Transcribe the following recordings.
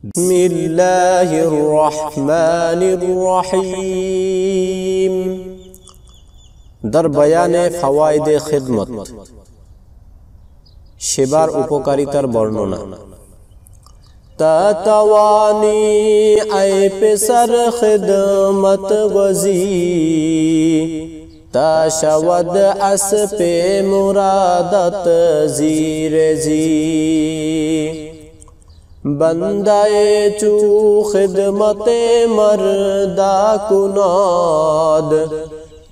बिस्मिल्लाहिर्रहमानिर्रहीम। दर बयाने फवाइद खिदमत, সেবার উপকারিতার বর্ণনা। তাতাওয়ানি আই পেসার খিদমত গজি, তাশাওয়াদ আস পে মুরাদত জিরে জি। बंदाए चू खिदमते मर्दा कुनाद,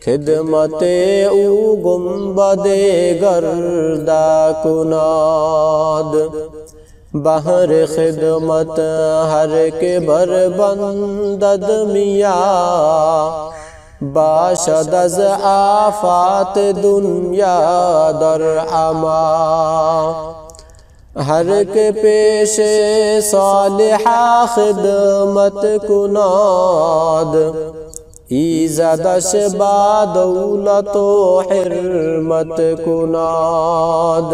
खिदमते ऊ गुम्बदे गर्दा कुनाद। बहर खिदमत हर के बर बंदद मिया, बाशद अज आफात दुनिया दर अमा। हर के पेशे सालिहा खिदमत कुनाद, ईज़दश बादौलतो हिरमत कुनाद।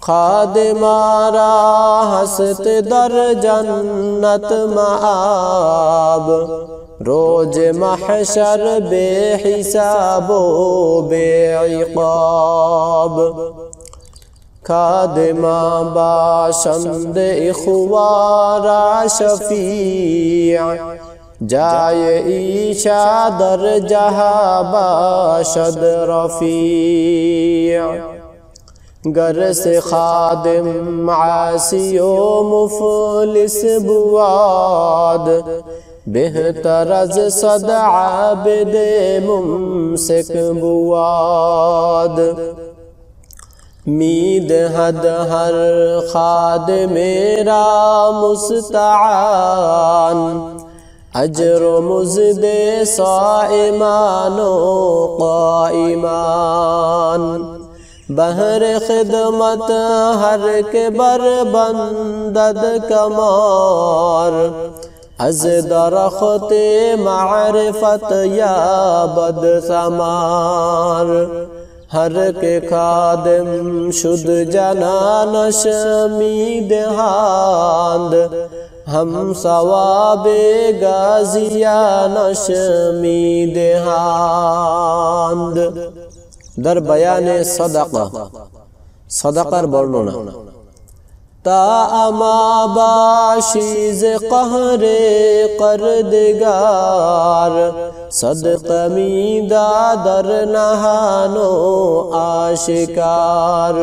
खादिमारा हस्त दर जन्नत माब, रोज महशर बेहिसाबो बेइक़ाब। खादिमा बाशंद इख्वारा शफीअ, जाए ईशा दर जहा बाशद रफीअ। गर से खादिम आसियो मुफलिस बुआद, बेहतर अज सद आबिदे मुमसिक बुआद। मीद हद हर खाद मेरा मुस्तान, अजर मुज़दे साइमानो क़ाइमान। बहर खिदमत हर के बर बंदद कमार, अज दरख्ते मारिफत या बद समार। हर के खादिम शुद जनानश मीद हांद, हम सवाबे गाजिया नश मीद हांद। दर बयाने सदका, सदकार बर्णना। ता अमा बाशीज कहरे करदगार, सदक़ मीदा दर नहानो आशिकार।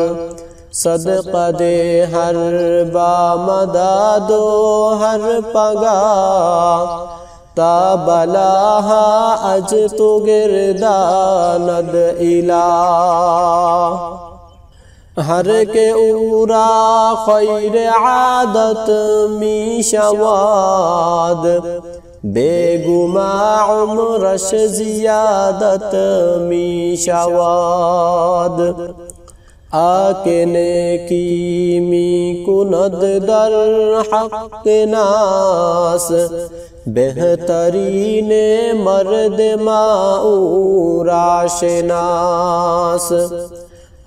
सदक़ दे हर बामदा दो हर पगा, ता बलाहा अज तो गिरदानद इला। हर के उरा खैर आदत मी शवाद, बेगुमा उम्रश जियादत मी शवाद। आके नेकी मी कुनद दर हक़ नास, बेहतरीन मर्द माऊराशनास।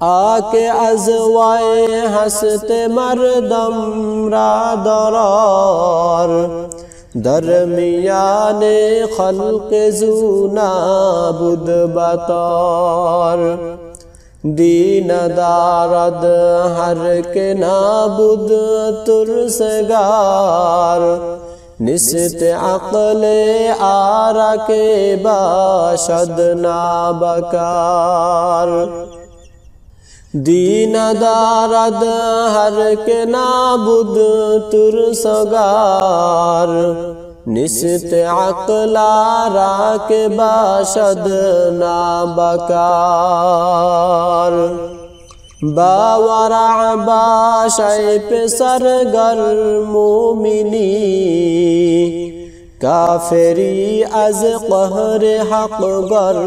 आके अज़वाए हस्त मर्दम रा दरार, दरमियाने खल्क ज़ूना बुद बतार। दीन दारद हर के नाबुद तुरसगार, निस्त अक़ले आरा के बाशद नाबकार। दीन दारद हर के नाबुद तुरसगार, निस्त अक़लारा के बाशद नाबकार। बावरा बाशय पे सरगर मोमिनी, काफिरी अज कहर हक़ गर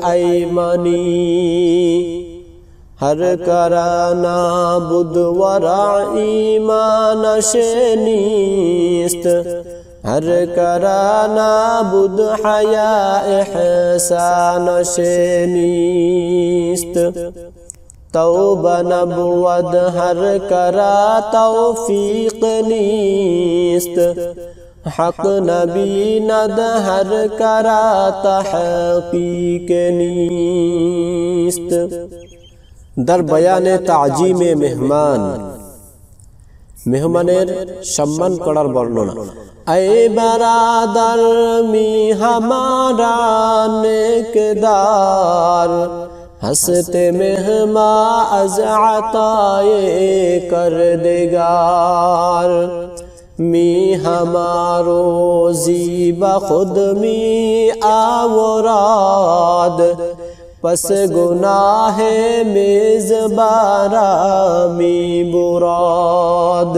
ऐमनी। हर कराना बुदवरा ईमान शेनीस्त, हर कराना बुद हया एहसान शेनीस्त। तौबा नबुवद हर करा तौफीक नीस्त, नीस्त हक नबी नद हर करा तहकीक नीस्त। दर बयान ताजीम मेहमान मेहमानेर सम्मान करार बर्णना। ऐ बरादर मी हमारा नेकदार हंसते मेहमा अज़ अताए कर देगार। मी हमारो ज़ीबा खुद मी आवराद पस गुनाहे मेज़बारा मी बुराद।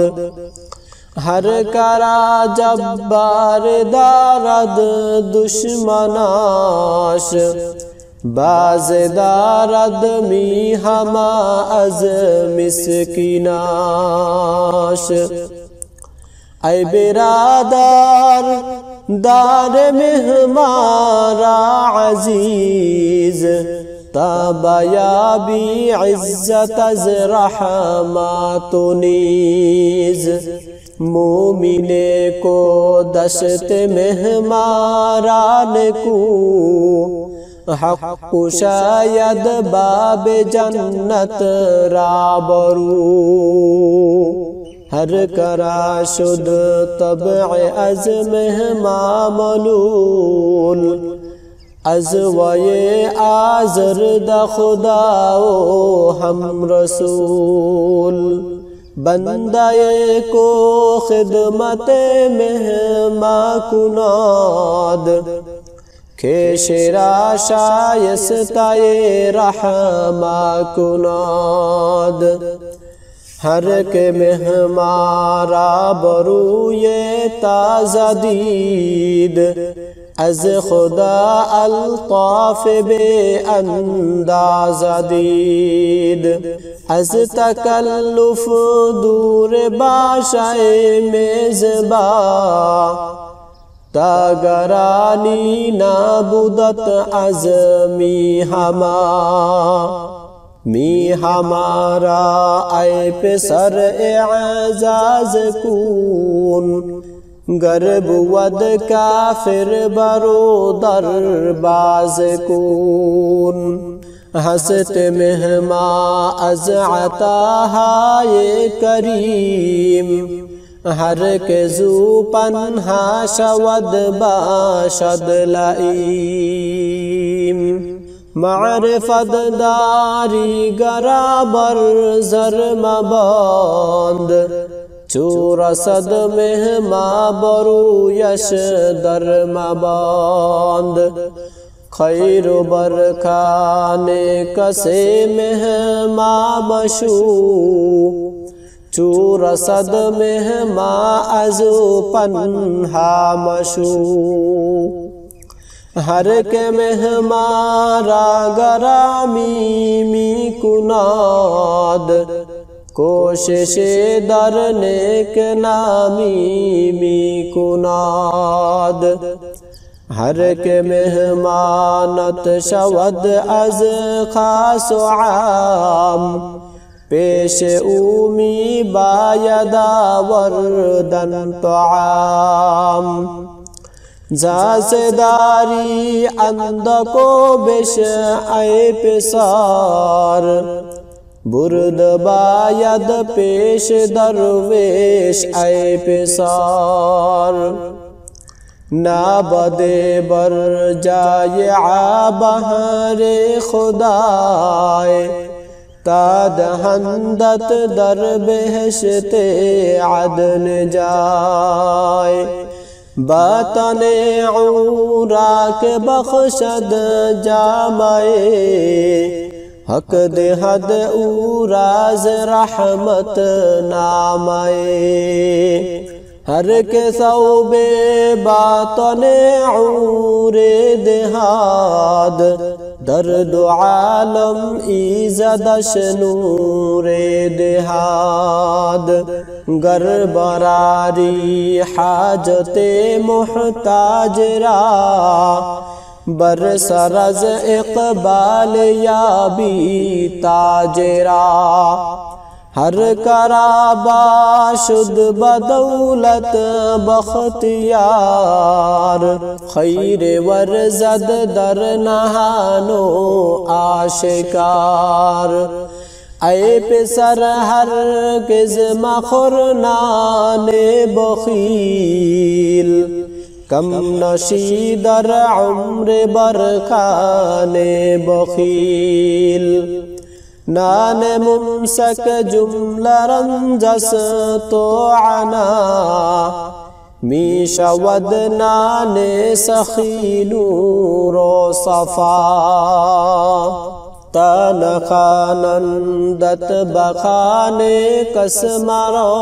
हर करा जब्बार दारद दुश्मनाश बाज दारद मी हमा अज मिस्किनाश। ऐ बिरादार दार मेहमारा अजीज ताबया भी इज्जत अज रहमतो नीज। मोमिने को दशत मेहमारान को हक़ शायद बाब जन्नत राबरू। हर करा शुद तबअ अज मेहमा मलूल अज वये आज़र द खुदाओ हम रसूल। बंदाए को खिदमत मेहमा कुनाद खेशरा शायस्ताए रहमा कुनाद। हर के मेहमारा बरूए ताज़ा दीद अज खुदा अल्ताफ बे अंदाज़ा दीद। अज तकल्लुफ दूर बाशाए मेज़बा तागरानी नाबुदत अज मी हमारा ऐ पेसर एजाज कून। गर्ब वद काफिर बरो दरबाज कून। हसत मेहमा अज अताहाए करीम हर के जू पन्हा शवद बाशद लईम। मारिफत दारी गराबर जर मबांद चूरसद मेहमा बरू यश दर मबांद। खैर बरखाने कसे मेहमा मशू चूरसद मेहमा अजू पन्हा मशू। हर के मेहमारा गरामी मी कुनाद कोशिशे दर नेक नामी मी कुनाद। हर के मेहमानत शवद अज खास आम पेश उमी बायदा वर्दन तआम। जासेदारी अंद को बेश ऐ पेसार बुर्द बायद पेश दरवेश ऐ पेसार। ना बदे बर जाए आबहरे खुदाए ताद हंदत दर बेहशते अदन जाए। बातने औरा के बख्शद जामाए हक दे हद उराज रहमत नामाए। हर के सौबे बातने औरे देहाद दर्द आलम इज़दश नूरे देहाद। गर बरारी हाजते मुहताज रा बर सरज इकबाल याबी ताजरा। हर कराबा शुद बदौलत बख्तियार खैर वरजद दर नहानो आशिकार ऐ पिसर हर किज मखुरनाने बखील कम नशी दर उम्र बरखाने बखील नान मुमसक जुमला रंजस तो आना मीशवद नाने सखीलू रो सफा तन खानंदत बखाने कसमरो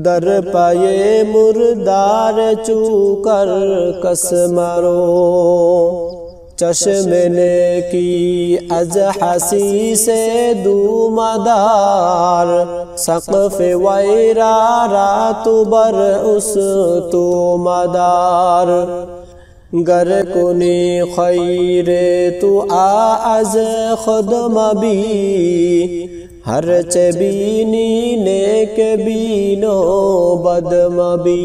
दर पाये मुर्दार चूकर कसमरो चश्मने की अज हसी से दूमदार सक़फ़ वैरा रातु बर उस तो मदार गर कुनी खैरे तु आज खुद मबी हर चबीनी नेक बीनो बद मबी।